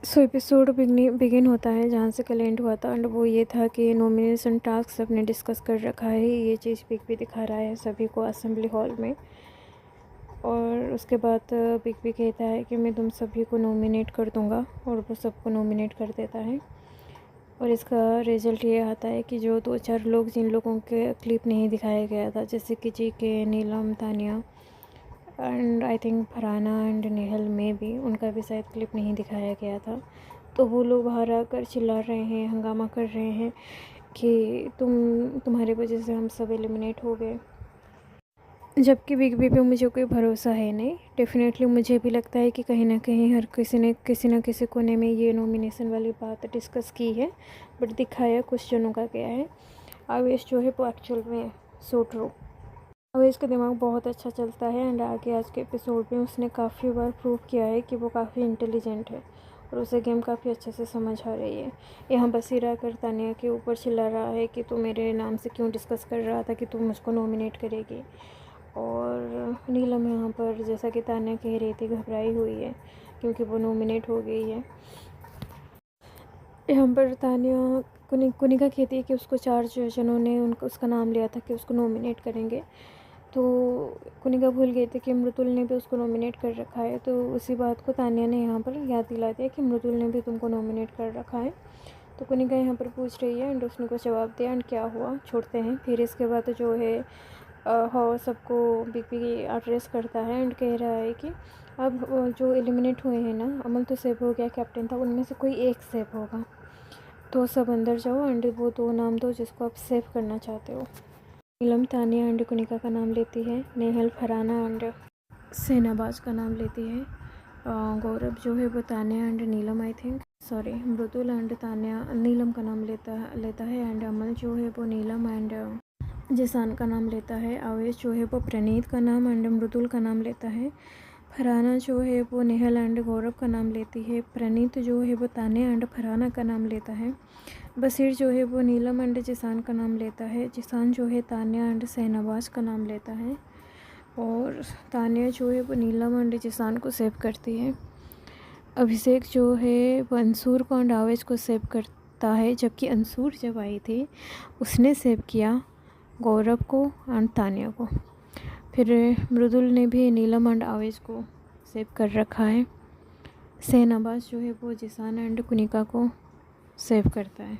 सो episode begin होता है जहाँ से कल एंड हुआ था। एंड वो ये था कि नॉमिनेशन टास्क सबने डिस्कस कर रखा है। ये चीज़ बिग भी दिखा रहा है सभी को असेंबली हॉल में। और उसके बाद बिग भी कहता है कि मैं तुम सभी को नॉमिनेट कर दूँगा, और वो सबको नॉमिनेट कर देता है। और इसका रिज़ल्ट ये आता है कि जो 2-4 लोग जिन लोगों के क्लिप नहीं दिखाया गया था, जैसे कि GK, Neelam, Tania and I think Farhana and Nehal में भी, उनका भी शायद क्लिप नहीं दिखाया गया था। तो वो लोग बाहर आकर चिल्ला रहे हैं, हंगामा कर रहे हैं कि तुम्हारी वजह से हम सब एलिमिनेट हो गए। जबकि बिग बी पे मुझे कोई भरोसा है नहीं। डेफिनेटली मुझे भी लगता है कि कहीं ना कहीं हर किसी ने किसी न किसी कोने में ये नॉमिनेशन वाली बात डिस्कस की है, बट दिखाया कुछ जनों का गया है। आवेश जो है वो एक्चुअल में सो ट्रू। अवेश का दिमाग बहुत अच्छा चलता है। एंड आगे आज के एपिसोड में उसने काफ़ी बार प्रूव किया है कि वो काफ़ी इंटेलिजेंट है और उसे गेम काफ़ी अच्छे से समझ आ रही है। यहाँ बसीरा कर तानिया के ऊपर चिल्ला रहा है कि तू मेरे नाम से क्यों डिस्कस कर रहा था कि तू मुझको नॉमिनेट करेगी। और नीलम यहाँ पर, जैसा कि तानिया कह रही थी, घबराई हुई है क्योंकि वो नॉमिनेट हो गई है। यहाँ पर तानिया कुनिका कहती है कि उसको 4 जनों ने उसका नाम लिया था कि उसको नॉमिनेट करेंगे। तो कुनिका भूल गई थी कि मृदुल ने भी उसको नॉमिनेट कर रखा है। तो उसी बात को तानिया ने यहाँ पर याद दिला दिया कि मृदुल ने भी तुमको नॉमिनेट कर रखा है। तो कुनिका यहाँ पर पूछ रही है एंड उसने को जवाब दिया। एंड क्या हुआ छोड़ते हैं। फिर इसके बाद जो है हो सबको बिग बी एड्रेस करता है एंड कह रहा है कि अब जो एलिमिनेट हुए हैं ना, अमल तो सेव हो गया, कैप्टन था, उनमें से कोई एक सेव होगा। तो सब अंदर जाओ एंड वो 2 नाम दो जिसको आप सेव करना चाहते हो। नीलम तानिया एंड कुनिका का नाम लेती है। नेहल फरहाना एंड शहनाबाज का नाम लेती है। गौरव जो है वो Tania and Neelam, I think sorry, Mridul and Tania Neelam का नाम लेता है। एंड अमल जो है वो नीलम एंड जिसान का नाम लेता है। आवेश जो है वो प्रणीत का नाम एंड मृदुल का नाम लेता है। फरहाना जो है वो नेहल एंड गौरव का नाम लेती है। प्रणीत जो है वो तानिया एंड फरहाना का नाम लेता है। बसीर जो है वो नीलम एंड जिसान का नाम लेता है। जिसान जो है तानिया एंड शहनाबाज का नाम लेता है। और तानिया जो है वो नीलम एंड जिसान को सेव करती है। अभिषेक जो है वो अंसूर को एंड आवेश को सेव करता है, जबकि अंसूर जब आई थी उसने सेव किया गौरव को एंड तानिया को। फिर मृदुल ने भी नीलम एंड आवेश को सेव कर रखा है। शहनाबाज जो है वो जिसान एंड कुनिका को सेव करता है।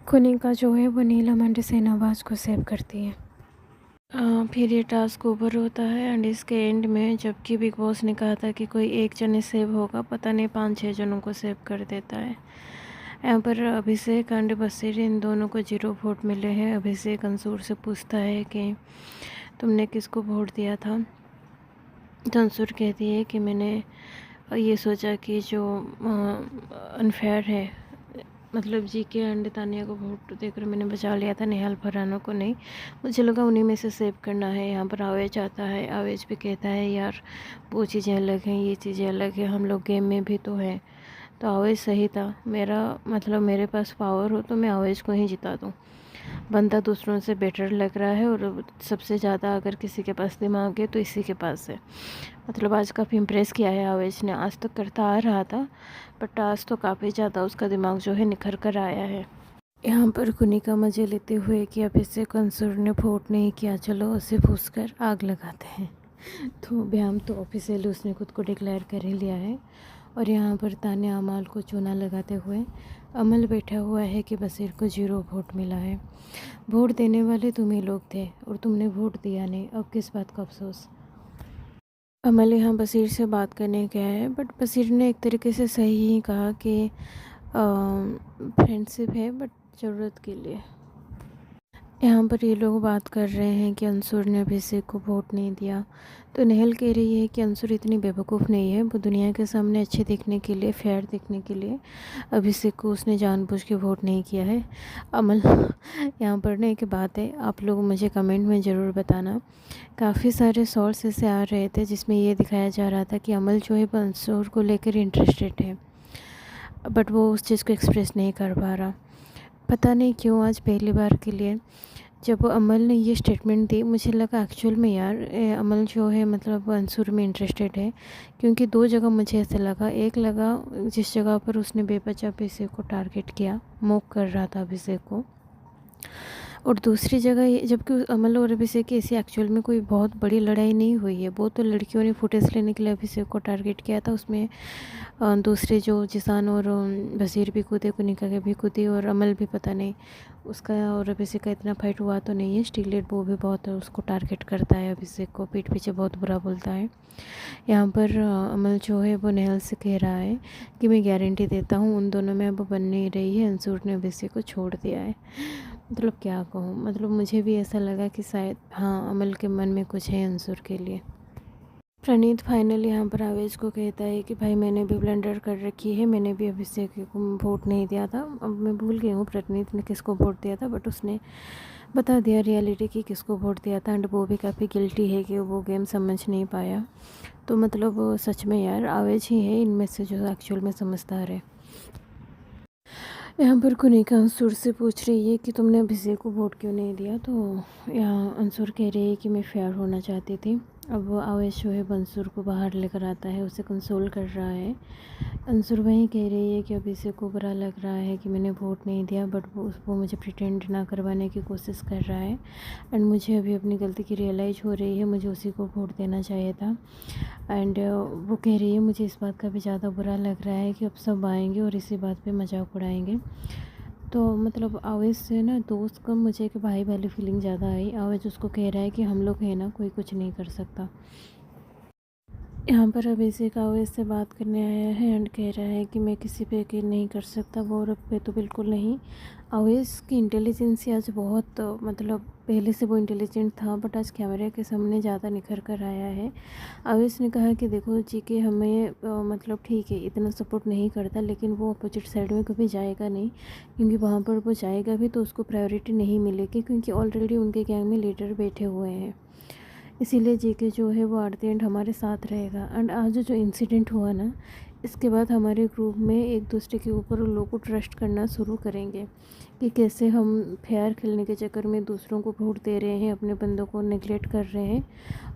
कुनिका जो है वो नीलम एंड शहनाबाज को सेव करती है। फिर ये टास्क ओवर होता है एंड इसके एंड में, जबकि बिग बॉस ने कहा था कि कोई एक जने सेव होगा, पता नहीं 5-6 जनों को सेव कर देता है। यहाँ पर अभिषेक एंड बसीर इन दोनों को 0 वोट मिले हैं। अभिषेक अंसूर से पूछता है कि तुमने किसको वोट दिया था। तो अंसूर कहती है कि मैंने ये सोचा कि जो अनफेयर है, मतलब जीके एंड तानिया को वोट देकर मैंने बचा लिया था, नेहाल फरहाना को नहीं। मुझे लगा उन्हीं में से सेव करना है। यहाँ पर आवेश आता है। आवेश भी कहता है यार वो चीज़ें अलग हैं, ये चीज़ें अलग हैं, हम लोग गेम में भी तो हैं। तो आवेश सही था। मेरे पास पावर हो तो मैं आवेश को ही जिता दूँ। बंदा दूसरों से बेटर लग रहा है और सबसे ज़्यादा अगर किसी के पास दिमाग है तो इसी के पास है। मतलब आज काफ़ी इम्प्रेस किया है आवेश ने। आज तक करता आ रहा था बट आज तो काफ़ी ज़्यादा उसका दिमाग जो है निखर कर आया है। यहाँ पर कुनिका मज़े लेते हुए कि अभिषेक अंसुर ने वोट नहीं किया, चलो उसे फूस कर आग लगाते हैं। तो व्यायाम तो ऑफिशियली उसने खुद को डिक्लेयर कर ही लिया है। और यहाँ पर तान्या अमल को चूना लगाते हुए, अमल बैठा हुआ है कि बसीर को 0 वोट मिला है। वोट देने वाले तुम ही लोग थे और तुमने वोट दिया नहीं, अब किस बात का अफसोस। अमल यहाँ बसीर से बात करने गया है बट बसीर ने एक तरीके से सही ही कहा कि फ्रेंडशिप है बट ज़रूरत के लिए। यहाँ पर ये लोग बात कर रहे हैं कि अंसुर ने अभिषेक को वोट नहीं दिया। तो नेहल कह रही है कि अंसुर इतनी बेवकूफ़ नहीं है, वो दुनिया के सामने अच्छे दिखने के लिए, फेयर दिखने के लिए अभिषेक को उसने जानबूझ के वोट नहीं किया है। अमल यहाँ पर ना एक बात है, आप लोग मुझे कमेंट में ज़रूर बताना। काफ़ी सारे सोर्स ऐसे आ रहे थे जिसमें ये दिखाया जा रहा था कि अमल जो है वो अंसुर को लेकर इंटरेस्टेड है, बट वो उस चीज़ को एक्सप्रेस नहीं कर पा रहा। पता नहीं क्यों आज पहली बार के लिए जब अमल ने ये स्टेटमेंट दी मुझे लगा एक्चुअल में यार अमल जो है मतलब अंसुर में इंटरेस्टेड है, क्योंकि दो जगह मुझे ऐसा लगा। एक लगा जिस जगह पर उसने बेवजह अभिषेक को टारगेट किया, मॉक कर रहा था अभिषेक को, और दूसरी जगह ये जबकि अमल और अभिषेक की ऐसी एक्चुअल में कोई बहुत बड़ी लड़ाई नहीं हुई है। वो तो लड़कियों ने फुटेज लेने के लिए अभिषेक को टारगेट किया था, उसमें दूसरे जो जिसान और बशीर भी कूदे, कुनिका के भी कूदे, और अमल भी पता नहीं उसका और अभिषेक का इतना फाइट हुआ तो नहीं है। स्टीलेट वो भी बहुत उसको टारगेट करता है, अभिषेक को पीठ पीछे बहुत बुरा बोलता है। यहाँ पर अमल जो है वो नेहल से कह रहा है कि मैं गारंटी देता हूँ उन दोनों में अब बन नहीं रही है, अंसुर ने अभिषेक को छोड़ दिया है। मतलब क्या कहूँ, मतलब मुझे भी ऐसा लगा कि शायद हाँ अमल के मन में कुछ है अंसुर के लिए। प्रणीत फाइनल यहाँ पर आवेश को कहता है कि भाई मैंने भी ब्लंडर कर रखी है, मैंने भी अभिषेक को वोट नहीं दिया था। अब मैं भूल गई हूँ प्रणीत ने किसको वोट दिया था, बट उसने बता दिया रियलिटी की किसको वोट दिया था। एंड वो भी काफ़ी गिल्टी है कि वो गेम समझ नहीं पाया। तो मतलब सच में यार आवेश ही है इनमें से जो एक्चुअल में समझदार है। यहाँ पर कुनिका अंसुर से पूछ रही है कि तुमने अभिषेक को वोट क्यों नहीं दिया, तो यहाँ अंसुर कह रही है कि मैं फेयर होना चाहती थी। अब आवेश जो है अंसुर को बाहर लेकर आता है, उसे कंसोल कर रहा है। अंसुर वहीं कह रही है कि अभिषेक को बुरा लग रहा है कि मैंने वोट नहीं दिया, बट वो मुझे प्रिटेंड ना करवाने की कोशिश कर रहा है। एंड मुझे अभी अपनी गलती की रियलाइज़ हो रही है, मुझे उसी को वोट देना चाहिए था। एंड वो कह रही है मुझे इस बात का भी ज़्यादा बुरा लग रहा है कि अब सब आएंगे और इसी बात पे मजाक उड़ाएंगे। तो मतलब आवेश से ना दोस्त कम मुझे कि भाई वाली फीलिंग ज़्यादा आई। आवेश उसको कह रहा है कि हम लोग हैं ना, कोई कुछ नहीं कर सकता। यहाँ पर अभिषेक आवेश से बात करने आया है एंड कह रहा है कि मैं किसी पे यकीन नहीं कर सकता, गौरव पे तो बिल्कुल नहीं। आवेश की इंटेलिजेंस आज बहुत मतलब पहले से वो इंटेलिजेंट था, बट आज कैमरे के सामने ज़्यादा निखर कर आया है। आवेश ने कहा कि देखो जी के हमें मतलब ठीक है इतना सपोर्ट नहीं करता, लेकिन वो अपोजिट साइड में कभी जाएगा नहीं, क्योंकि वहाँ पर वो जाएगा भी तो उसको प्रायोरिटी नहीं मिलेगी, क्योंकि ऑलरेडी उनके गैंग में लीडर बैठे हुए हैं। इसीलिए जेके जो है वो एट द एंड हमारे साथ रहेगा। एंड आज जो इंसिडेंट हुआ ना, इसके बाद हमारे ग्रुप में एक दूसरे के ऊपर लोग को ट्रस्ट करना शुरू करेंगे कि कैसे हम फेयर खेलने के चक्कर में दूसरों को वोट दे रहे हैं, अपने बंदों को नेगलेक्ट कर रहे हैं,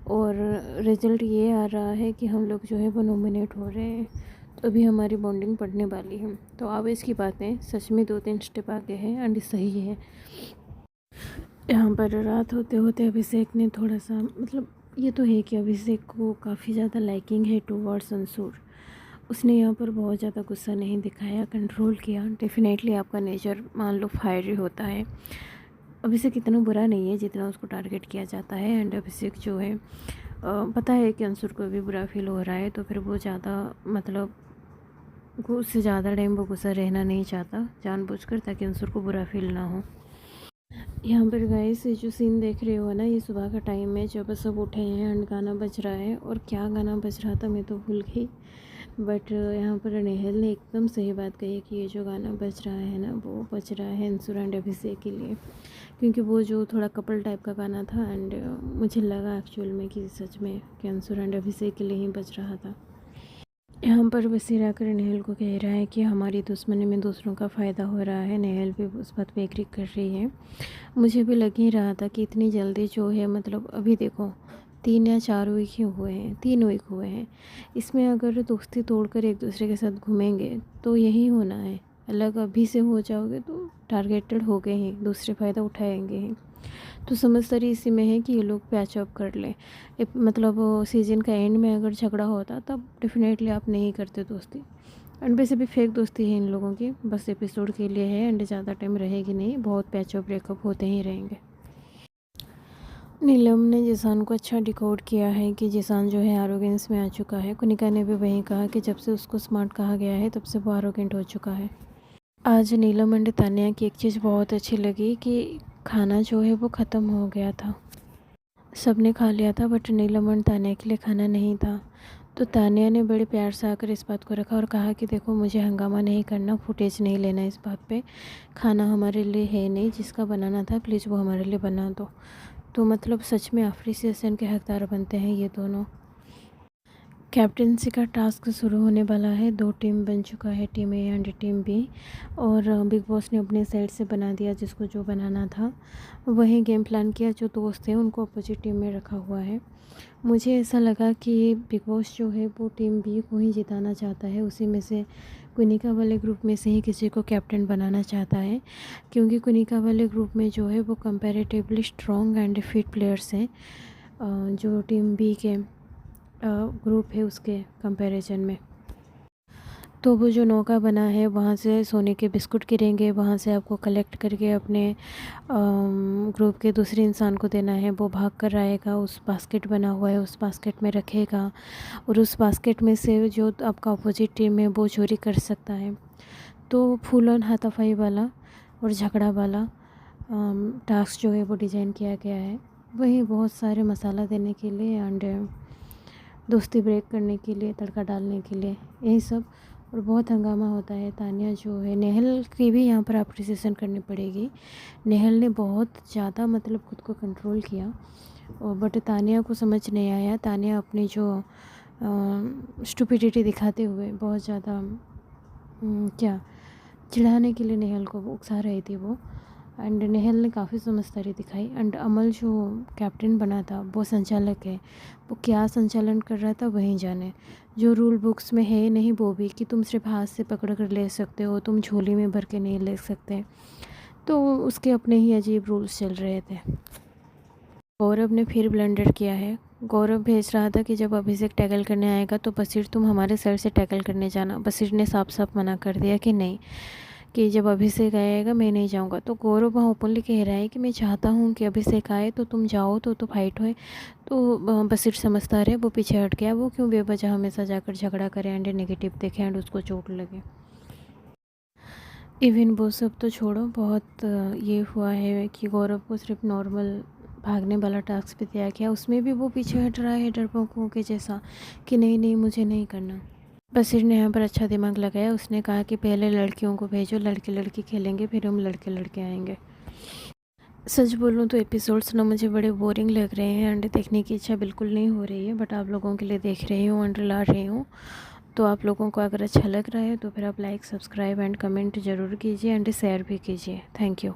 और रिजल्ट ये आ रहा है कि हम लोग जो है वो नॉमिनेट हो रहे हैं। तो अभी हमारी बॉन्डिंग बढ़ने वाली है। तो आवेश की बातें सच में 2-3 स्टेप आगे हैं एंड सही है। यहाँ पर रात होते होते अभिषेक ने थोड़ा सा मतलब ये तो है कि अभिषेक को काफ़ी ज़्यादा लाइकिंग है टूवर्ड्स अंसुर। उसने यहाँ पर बहुत ज़्यादा गुस्सा नहीं दिखाया, कंट्रोल किया। डेफिनेटली आपका नेचर मान लो फायरी होता है। अभिषेक इतना बुरा नहीं है जितना उसको टारगेट किया जाता है। एंड अभिषेक जो है पता है कि अंसुर को भी बुरा फील हो रहा है, तो फिर वो ज़्यादा मतलब उससे ज़्यादा टाइम वो गुस्सा रहना नहीं चाहता जानबूझकर, ताकि अंसुर को बुरा फील ना हो। यहाँ पर गाइस ये जो सीन देख रहे हो ना, ये सुबह का टाइम है जब सब उठे हैं एंड गाना बज रहा है। और क्या गाना बज रहा था मैं तो भूल गई, बट यहाँ पर नेहल ने एकदम सही बात कही कि ये जो गाना बज रहा है ना, वो बज रहा है अंसुर एंड अभिषेक के लिए, क्योंकि वो जो थोड़ा कपल टाइप का गाना था। एंड मुझे लगा एक्चुअल में कि सच में कि अंसुर एंड अभिषेक के लिए ही बज रहा था। यहाँ पर बशीर आकर नेहल को कह रहा है कि हमारी दुश्मनी में दूसरों का फ़ायदा हो रहा है। नेहल भी उस बात पे एग्री कर रही है। मुझे भी लग ही रहा था कि इतनी जल्दी जो है मतलब अभी देखो 3 या 4 वीक ही हुए हैं, 3 वीक हुए हैं। इसमें अगर दोस्ती तोड़कर एक दूसरे के साथ घूमेंगे तो यही होना है। अलग अभी से हो जाओगे तो टारगेटेड हो गए हैं, दूसरे फ़ायदा उठाएंगे ही। तो समझदारी इसी में है कि ये लोग पैच अप कर लें। मतलब सीज़न का एंड में अगर झगड़ा होता तब डेफिनेटली आप नहीं करते दोस्ती। एंड वैसे भी फेक दोस्ती है इन लोगों की, बस एपिसोड के लिए है एंड ज़्यादा टाइम रहेगी नहीं, बहुत पैच अप ब्रेकअप होते ही रहेंगे। नीलम ने जिसान को अच्छा डिकोड किया है कि जिसान जो है आरोगेंस में आ चुका है। कुनिका ने भी वही कहा कि जब से उसको स्मार्ट कहा गया है तब से वो आरोगेंट हो चुका है। आज नीलम एंड तान्या की एक चीज़ बहुत अच्छी लगी कि खाना जो है वो ख़त्म हो गया था। सबने खा लिया था बट नीलम और तान्या के लिए खाना नहीं था। तो तान्या ने बड़े प्यार से आकर इस बात को रखा और कहा कि देखो मुझे हंगामा नहीं करना, फुटेज नहीं लेना इस बात पे, खाना हमारे लिए है नहीं, जिसका बनाना था प्लीज़ वो हमारे लिए बना दो। तो मतलब सच में अप्रिसिएशन के हकदार बनते हैं ये दोनों। कैप्टेंसी का टास्क शुरू होने वाला है। 2 टीम बन चुका है, team A and team B, और बिग बॉस ने अपने साइड से बना दिया जिसको जो बनाना था। वही गेम प्लान किया, जो दोस्त थे उनको अपोजिट टीम में रखा हुआ है। मुझे ऐसा लगा कि बिग बॉस जो है वो टीम बी को ही जिताना चाहता है। उसी में से कुनिका वाले ग्रुप में से ही किसी को कैप्टन बनाना चाहता है, क्योंकि कुनिका वाले ग्रुप में जो है वो comparatively strong and fit players हैं, जो टीम बी के ग्रुप है उसके कंपैरिजन में। तो वो जो नौका बना है वहाँ से सोने के बिस्कुट गिरेंगे, वहाँ से आपको कलेक्ट करके अपने ग्रुप के दूसरे इंसान को देना है। वो भाग कर आएगा, उस बास्केट बना हुआ है उस बास्केट में रखेगा, और उस बास्केट में से जो आपका अपोजिट टीम है वो चोरी कर सकता है। तो फुल ऑन हाथापाई वाला और झगड़ा वाला टास्क जो है वो डिज़ाइन किया गया है। वही बहुत सारे मसाला देने के लिए एंड दोस्ती ब्रेक करने के लिए, तड़का डालने के लिए, यही सब। और बहुत हंगामा होता है। तानिया जो है, नेहल की भी यहाँ पर अप्रिसिएशन करनी पड़ेगी। नेहल ने बहुत ज़्यादा मतलब खुद को कंट्रोल किया, और बट तानिया को समझ नहीं आया। तानिया अपनी जो स्टुपिडिटी दिखाते हुए बहुत ज़्यादा क्या चिढ़ाने के लिए नेहल को वो उकसा रही थी वो, एंड नेहल ने काफ़ी समझदारी दिखाई। एंड अमल जो कैप्टन बना था वो संचालक है, वो क्या संचालन कर रहा था वहीं जाने। जो रूल बुक्स में है नहीं वो भी, कि तुम सिर्फ हाथ से पकड़ कर ले सकते हो, तुम झोली में भर के नहीं ले सकते, तो उसके अपने ही अजीब रूल्स चल रहे थे। गौरव ने फिर ब्लंडर किया है। गौरव भेज रहा था कि जब अभिषेक टैकल करने आएगा तो बसीर तुम हमारे साइड से टैकल करने जाना। बसीर ने साफ साफ मना कर दिया कि नहीं, कि जब अभिषेक आएगा मैं नहीं जाऊंगा। तो गौरव वहाँ ओपनली कह रहा है कि मैं चाहता हूँ कि अभिषेक आए तो तुम जाओ, तो फाइट होए। तो बसीर समझदार है, वो पीछे हट गया। वो क्यों बेवजह हमेशा जाकर झगड़ा करे एंड नेगेटिव देखे एंड उसको चोट लगे। इवन वो सब तो छोड़ो, बहुत ये हुआ है कि गौरव को सिर्फ नॉर्मल भागने वाला टास्क भी दिया गया, उसमें भी वो पीछे हट रहा है डरपोकों के जैसा, कि नहीं नहीं मुझे नहीं करना। बसीर ने यहाँ पर अच्छा दिमाग लगाया। उसने कहा कि पहले लड़कियों को भेजो, लड़के लड़की खेलेंगे, फिर हम लड़के लड़के आएंगे। सच बोलूँ तो एपिसोड्स ना मुझे बड़े बोरिंग लग रहे हैं एंड देखने की इच्छा बिल्कुल नहीं हो रही है, बट आप लोगों के लिए देख रही हूँ एंड ला रही हूँ। तो आप लोगों को अगर अच्छा लग रहा है तो फिर आप लाइक, सब्सक्राइब एंड कमेंट ज़रूर कीजिए एंड शेयर भी कीजिए। Thank you.